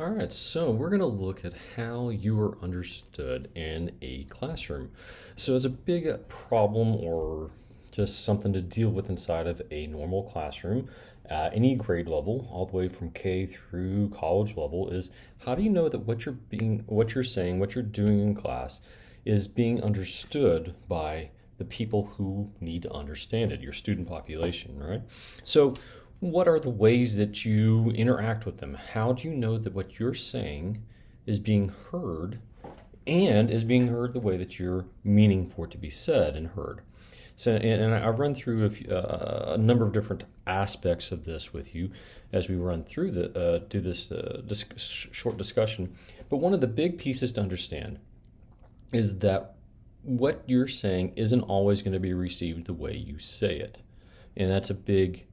All right, so we're going to look at how you are understood in a classroom. So it's a big problem or just something to deal with inside of a normal classroom, any grade level, all the way from K through college level, is how do you know that what you're saying, what you're doing in class is being understood by the people who need to understand it, your student population, right? So what are the ways that you interact with them? How do you know that what you're saying is being heard and is being heard the way that you're meaning for it to be said and heard? So, and I've run through a number of different aspects of this with you as we run through do this short discussion. But one of the big pieces to understand is that what you're saying isn't always going to be received the way you say it. And that's a big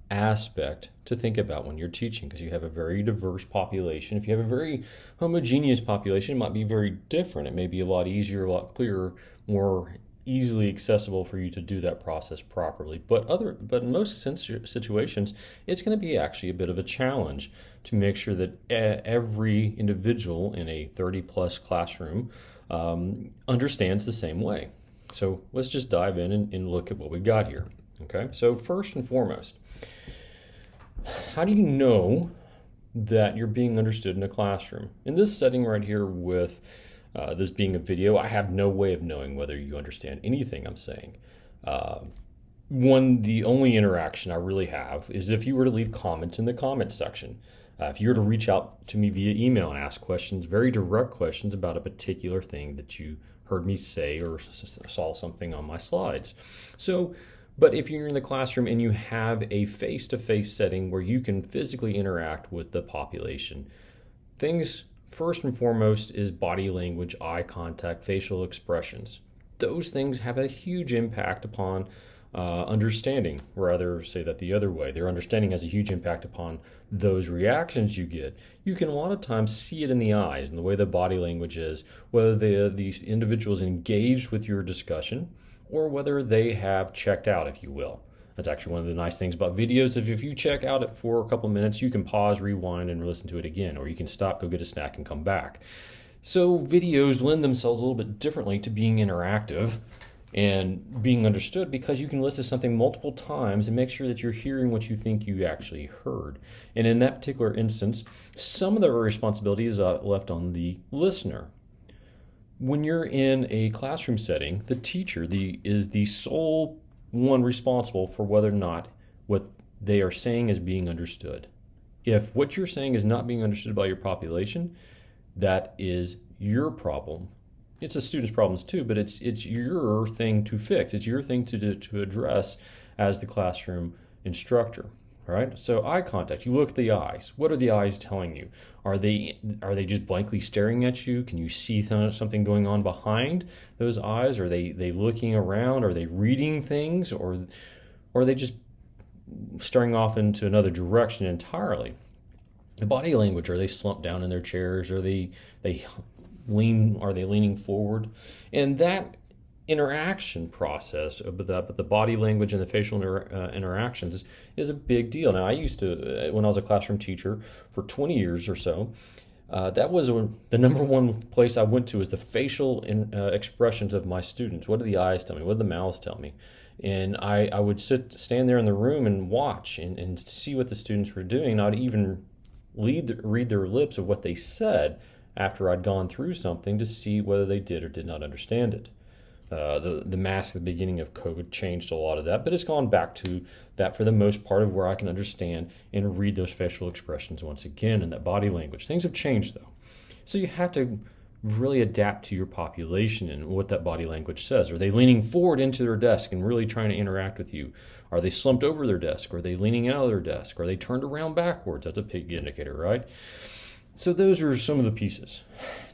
aspect to think about when you're teaching because you have a very diverse population. If you have a very homogeneous population, it might be very different. It may be a lot easier, a lot clearer, more easily accessible for you to do that process properly. But in most situations, it's going to be actually a bit of a challenge to make sure that every individual in a 30 plus classroom understands the same way. So let's just dive in and look at what we got here. Okay, so first and foremost, how do you know that you're being understood in a classroom? In this setting right here with this being a video, I have no way of knowing whether you understand anything I'm saying. Uh, the only interaction I really have is if you were to leave comments in the comment section. If you were to reach out to me via email and ask questions, very direct questions about a particular thing that you heard me say or saw something on my slides. So, but if you're in the classroom and you have a face-to-face setting where you can physically interact with the population, things first and foremost is body language, eye contact, facial expressions. Those things have a huge impact upon understanding, or rather say that the other way. Their understanding has a huge impact upon those reactions you get. You can a lot of times see it in the eyes and the way the body language is, whether the individual is engaged with your discussion or whether they have checked out, if you will. That's actually one of the nice things about videos. If you check out it for a couple of minutes, you can pause, rewind, and listen to it again, or you can stop, go get a snack, and come back. So videos lend themselves a little bit differently to being interactive and being understood because you can listen to something multiple times and make sure that you're hearing what you think you actually heard. And in that particular instance, some of the responsibility is left on the listener. When you're in a classroom setting, the teacher is the sole one responsible for whether or not what they are saying is being understood. If what you're saying is not being understood by your population, that is your problem. It's the students' problems too, but it's your thing to fix. It's your thing to address as the classroom instructor. Right? So eye contact. You look at the eyes. What are the eyes telling you? Are they just blankly staring at you? Can you see something going on behind those eyes? Are they looking around? Are they reading things, or are they just staring off into another direction entirely? The body language. Are they slumped down in their chairs? Are they lean? Are they leaning forward? And that interaction process, but the body language and the facial interactions is a big deal. Now, I used to, when I was a classroom teacher for 20 years or so, that was the number one place I went to is the facial expressions of my students. What do the eyes tell me? What do the mouths tell me? And I would stand there in the room and watch and see what the students were doing, not even read their lips of what they said after I'd gone through something to see whether they did or did not understand it. The mask at the beginning of COVID changed a lot of that, but it's gone back to that for the most part of where I can understand and read those facial expressions once again and that body language. Things have changed though. So you have to really adapt to your population and what that body language says. Are they leaning forward into their desk and really trying to interact with you? Are they slumped over their desk? Are they leaning out of their desk? Are they turned around backwards? That's a big indicator, right? So those are some of the pieces.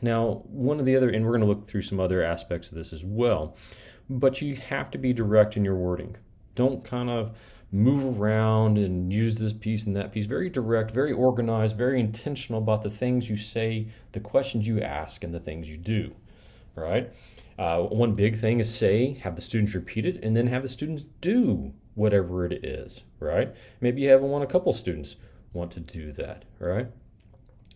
Now, one of the other, and we're going to look through some other aspects of this as well, but you have to be direct in your wording. Don't kind of move around and use this piece and that piece. Very direct, very organized, very intentional about the things you say, the questions you ask, and the things you do, right? One big thing is have the students repeat it, and then have the students do whatever it is, right? Maybe you have a couple students want to do that, right?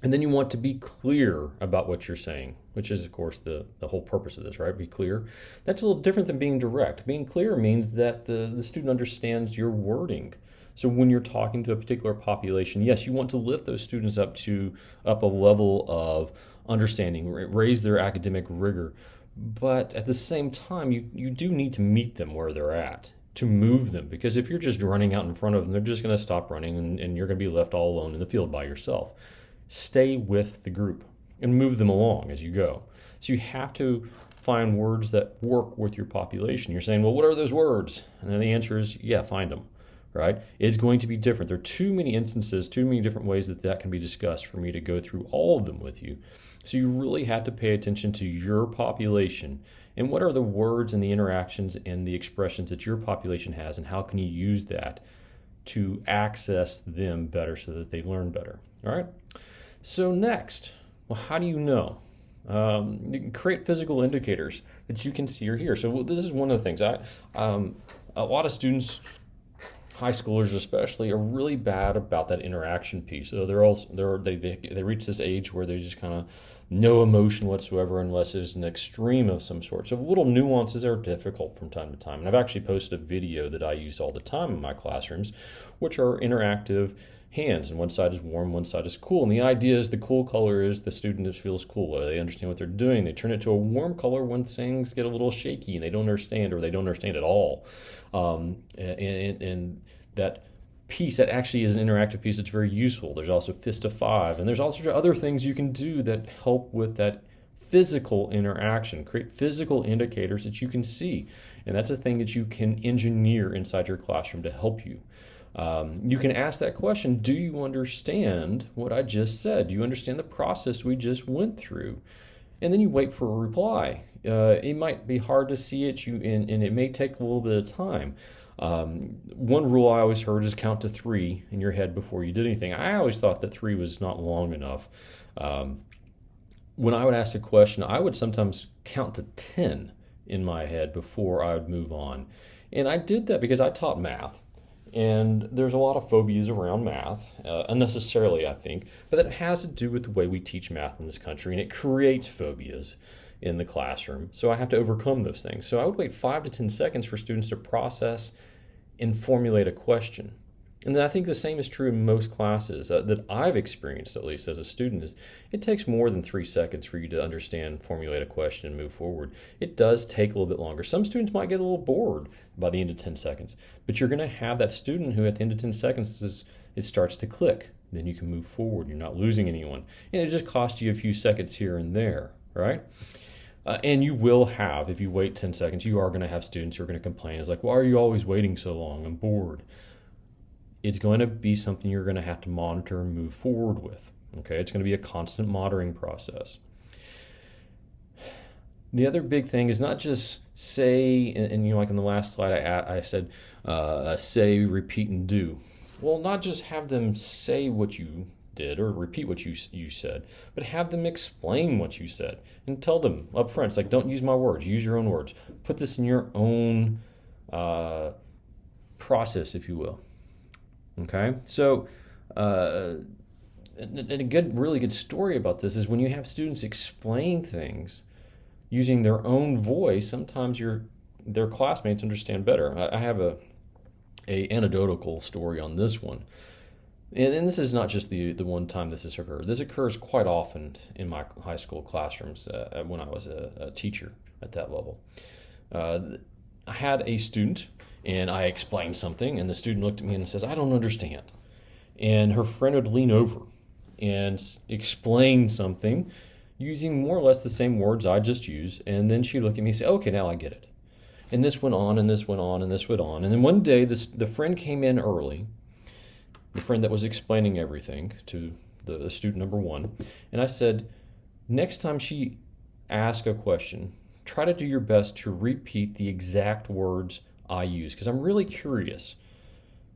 And then you want to be clear about what you're saying, which is, of course, the whole purpose of this, right? Be clear. That's a little different than being direct. Being clear means that the student understands your wording. So when you're talking to a particular population, yes, you want to lift those students up a level of understanding, raise their academic rigor. But at the same time, you do need to meet them where they're at, to move them. Because if you're just running out in front of them, they're just going to stop running and you're going to be left all alone in the field by yourself. Stay with the group and move them along as you go. So you have to find words that work with your population. You're saying, well, what are those words? And then the answer is, yeah, find them, right? It's going to be different. There are too many instances, too many different ways that can be discussed for me to go through all of them with you. So you really have to pay attention to your population and what are the words and the interactions and the expressions that your population has, and how can you use that to access them better so that they learn better, all right? So next, well, how do you know? You can create physical indicators that you can see or hear. So this is one of the things. A lot of students, high schoolers especially, are really bad about that interaction piece. So they reach this age where they just kind of no emotion whatsoever unless it's an extreme of some sort. So little nuances are difficult from time to time. And I've actually posted a video that I use all the time in my classrooms, which are interactive hands, and one side is warm, one side is cool. And the idea is the cool color is the student feels cool, they understand what they're doing. They turn it to a warm color when things get a little shaky and they don't understand, or they don't understand at all. And that piece, that actually is an interactive piece that's very useful. There's also Fist of Five, and there's also other things you can do that help with that physical interaction, create physical indicators that you can see. And that's a thing that you can engineer inside your classroom to help you. You can ask that question, do you understand what I just said? Do you understand the process we just went through? And then you wait for a reply. It might be hard to see it, and it may take a little bit of time. One rule I always heard is count to 3 in your head before you did anything. I always thought that 3 was not long enough. When I would ask a question, I would sometimes count to 10 in my head before I would move on. And I did that because I taught math. And there's a lot of phobias around math, unnecessarily, I think, but that has to do with the way we teach math in this country, and it creates phobias in the classroom. So I have to overcome those things. So I would wait 5 to 10 seconds for students to process and formulate a question. And then I think the same is true in most classes that I've experienced, at least as a student, is it takes more than 3 seconds for you to understand, formulate a question, and move forward. It does take a little bit longer. Some students might get a little bored by the end of 10 seconds, but you're going to have that student who at the end of 10 seconds, it starts to click. Then you can move forward. You're not losing anyone. And it just costs you a few seconds here and there, right? And you will have, if you wait 10 seconds, you are going to have students who are going to complain. It's like, why are you always waiting so long? I'm bored. It's going to be something you're going to have to monitor and move forward with. Okay, it's going to be a constant monitoring process. The other big thing is not just say, and like in the last slide I said, say, repeat, and do. Well, not just have them say what you did or repeat what you said, but have them explain what you said and tell them up front. It's like, don't use my words, use your own words. Put this in your own process, if you will. Okay, so and a really good story about this is when you have students explain things using their own voice, sometimes their classmates understand better. I have a anecdotal story on this one, and this is not just the one time this has occurred. This occurs quite often in my high school classrooms when I was a teacher at that level. I had a student, and I explained something, and the student looked at me and says, I don't understand. And her friend would lean over and explain something using more or less the same words I just used, and then she'd look at me and say, okay, now I get it. And this went on, and this went on, and this went on. And then one day, the friend came in early, the friend that was explaining everything to the student number 1, and I said, next time she asks a question, try to do your best to repeat the exact words I use, because I'm really curious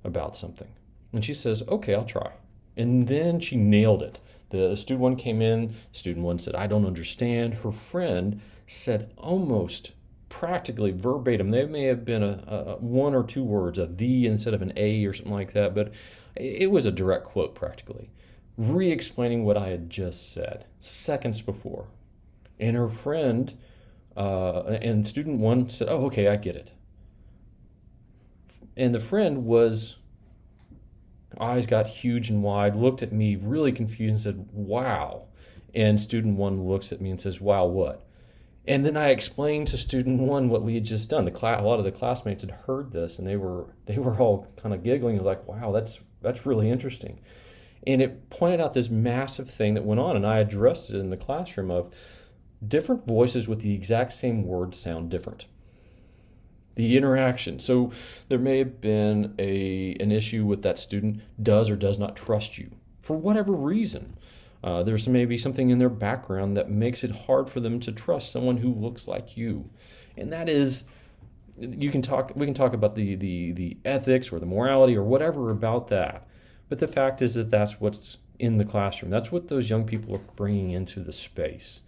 about something. And she says, okay, I'll try. And then she nailed it. The student 1 came in, student 1 said, I don't understand. Her friend said almost practically verbatim, there may have been a 1 or 2 words, a the instead of an a or something like that, but it was a direct quote practically. re-explaining what I had just said seconds before. And her friend and student one said, "Oh, okay, I get it." And the friend was, eyes got huge and wide, looked at me really confused and said, "Wow." And student one looks at me and says, "Wow, what?" And then I explained to student one what we had just done. A lot of the classmates had heard this, and they were all kind of giggling, like, "Wow, that's really interesting." And it pointed out this massive thing that went on, and I addressed it in the classroom of different voices with the exact same words sound different. The interaction. So there may have been an issue with that student does or does not trust you for whatever reason. There's maybe something in their background that makes it hard for them to trust someone who looks like you. And that is, we can talk about the ethics or the morality or whatever about that. But the fact is that that's what's in the classroom. That's what those young people are bringing into the space.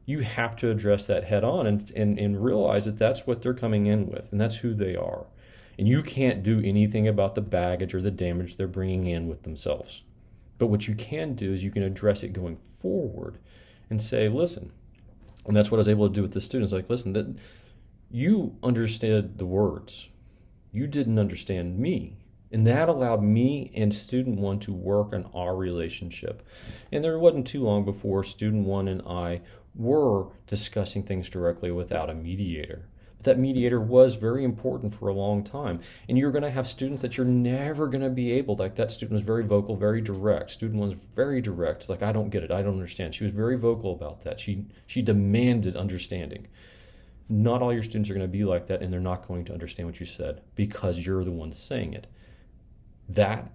You have to address that head on and realize that that's what they're coming in with, and that's who they are. And you can't do anything about the baggage or the damage they're bringing in with themselves. But what you can do is you can address it going forward and say, listen, and that's what I was able to do with the students. Like, listen, that you understood the words. You didn't understand me. And that allowed me and student one to work on our relationship. And there wasn't too long before student one and I were discussing things directly without a mediator. But that mediator was very important for a long time. And you're going to have students that you're never going to be able, like that student was very vocal, very direct. Student one's very direct, like, I don't get it, I don't understand. She was very vocal about that. She demanded understanding. Not all your students are going to be like that, and they're not going to understand what you said because you're the one saying it. That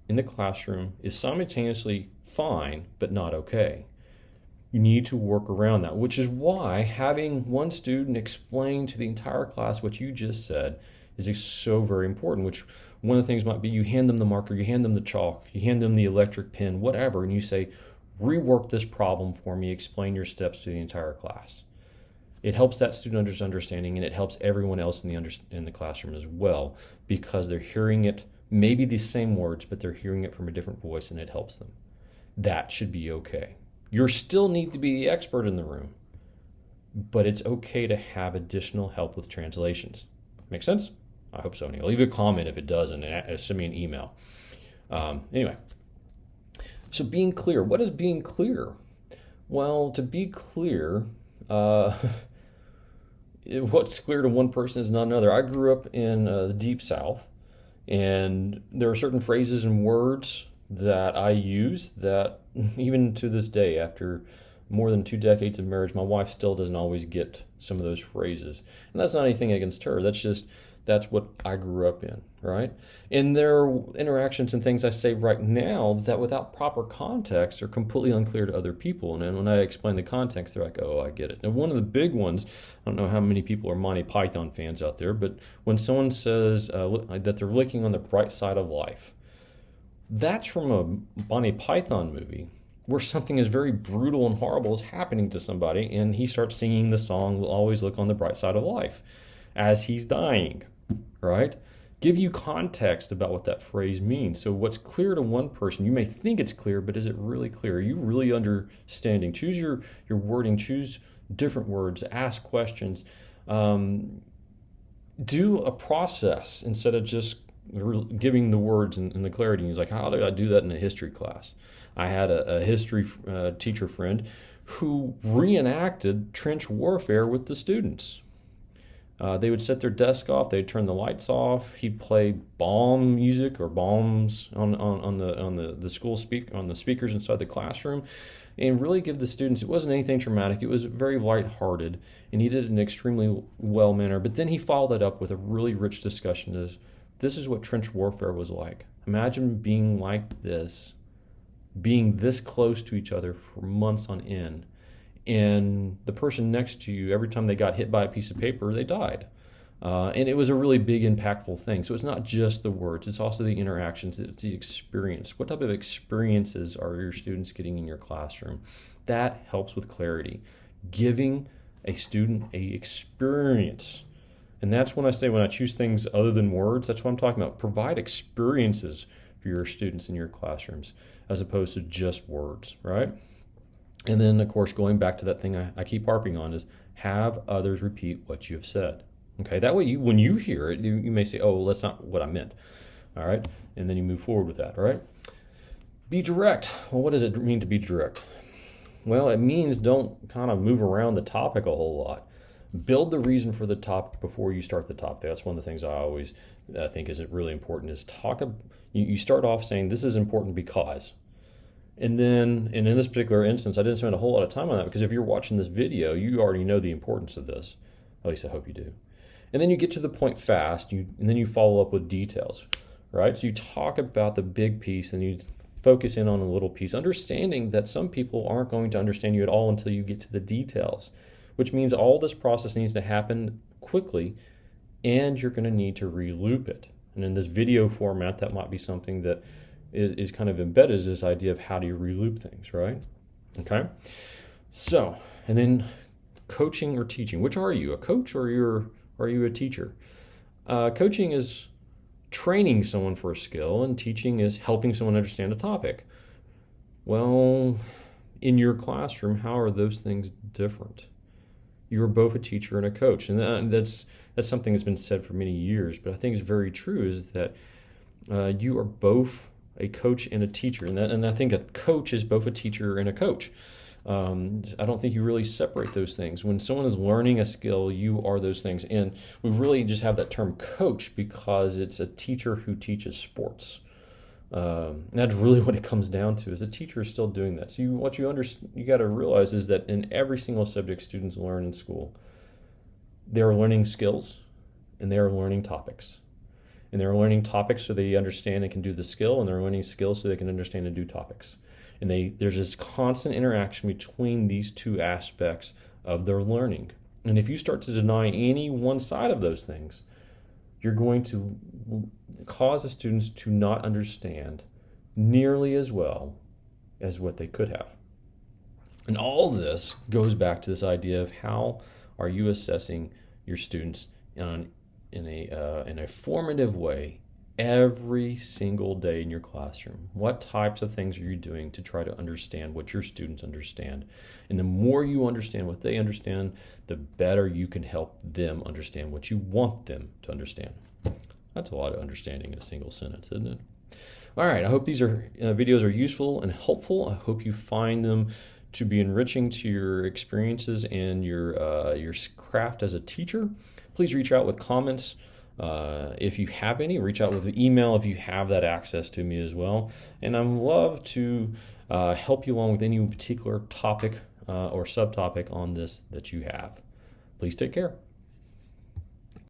in the classroom is simultaneously fine, but not okay. You need to work around that, which is why having one student explain to the entire class what you just said is so very important, which one of the things might be you hand them the marker, you hand them the chalk, you hand them the electric pen, whatever, and you say, rework this problem for me, explain your steps to the entire class. It helps that student understanding, and it helps everyone else in the classroom as well, because they're hearing it, maybe the same words, but they're hearing it from a different voice, and it helps them. That should be okay. You still need to be the expert in the room, but it's okay to have additional help with translations. Make sense? I hope so. Leave a comment if it does, and send me an email. Anyway, so being clear. What is being clear? Well, to be clear, what's clear to one person is not another. I grew up in the Deep South, and there are certain phrases and words that I use that even to this day, after more than 2 decades of marriage, my wife still doesn't always get some of those phrases. And that's not anything against her. That's what I grew up in, right? And there are interactions and things I say right now that without proper context are completely unclear to other people. And then when I explain the context, they're like, oh, I get it. And one of the big ones, I don't know how many people are Monty Python fans out there, but when someone says that they're looking on the bright side of life, that's from a Monty Python movie where something is very brutal and horrible is happening to somebody, and he starts singing the song, "We'll always look on the bright side of life," as he's dying, right? Give you context about what that phrase means. So what's clear to one person, you may think it's clear, but is it really clear? Are you really understanding? Choose your wording, choose different words, ask questions. Do a process instead of just giving the words and the clarity. He's like, how did I do that in a history class? I had a history teacher friend who reenacted trench warfare with the students. They would set their desk off, they'd turn the lights off, he'd play bomb music or bombs on the school on the speakers inside the classroom, and really give the students, it wasn't anything traumatic, it was very lighthearted, and he did it in an extremely well manner. But then he followed that up with a really rich discussion of, this is what trench warfare was like. Imagine being like this, being this close to each other for months on end. And the person next to you, every time they got hit by a piece of paper, they died. And it was a really big, impactful thing. So it's not just the words, it's also the interactions, it's the experience. What type of experiences are your students getting in your classroom? That helps with clarity. Giving a student a experience. And that's when I say, when I choose things other than words, that's what I'm talking about. Provide experiences for your students in your classrooms as opposed to just words, right? And then, of course, going back to that thing I keep harping on is have others repeat what you have said. Okay, that way when you hear it, you may say, oh, well, that's not what I meant. All right, and then you move forward with that, all right? Be direct. Well, what does it mean to be direct? Well, it means don't kind of move around the topic a whole lot. Build the reason for the topic before you start the topic. That's one of the things I always think is really important is you start off saying this is important because. And then, and in this particular instance, I didn't spend a whole lot of time on that because if you're watching this video, you already know the importance of this. At least I hope you do. And then you get to the point fast, and then you follow up with details, right? So you talk about the big piece and you focus in on a little piece, understanding that some people aren't going to understand you at all until you get to the details, which means all this process needs to happen quickly and you're going to need to re-loop it. And in this video format, that might be something that is kind of embedded is this idea of how do you re-loop things, right? Okay. So, and then coaching or teaching. Which are you, a coach or are you a teacher? Coaching is training someone for a skill and teaching is helping someone understand a topic. Well, in your classroom, how are those things different? You're both a teacher and a coach. And that's something that's been said for many years, but I think it's very true is that you are both a coach and a teacher. And I think a coach is both a teacher and a coach. I don't think you really separate those things. When someone is learning a skill, you are those things. And we really just have that term coach because it's a teacher who teaches sports. That's really what it comes down to is a teacher is still doing that. So you got to realize is that in every single subject students learn in school, they're learning skills and they're learning topics. And they're learning topics so they understand and can do the skill, and they're learning skills so they can understand and do topics. And there's this constant interaction between these two aspects of their learning. And if you start to deny any one side of those things, you're going to cause the students to not understand nearly as well as what they could have. And all this goes back to this idea of how are you assessing your students in a formative way every single day in your classroom. What types of things are you doing to try to understand what your students understand? And the more you understand what they understand, the better you can help them understand what you want them to understand. That's a lot of understanding in a single sentence, isn't it? All right, I hope these videos are useful and helpful. I hope you find them to be enriching to your experiences and your craft as a teacher. Please reach out with comments. If you have any, reach out with an email if you have that access to me as well. And I'd love to help you along with any particular topic or subtopic on this that you have. Please take care.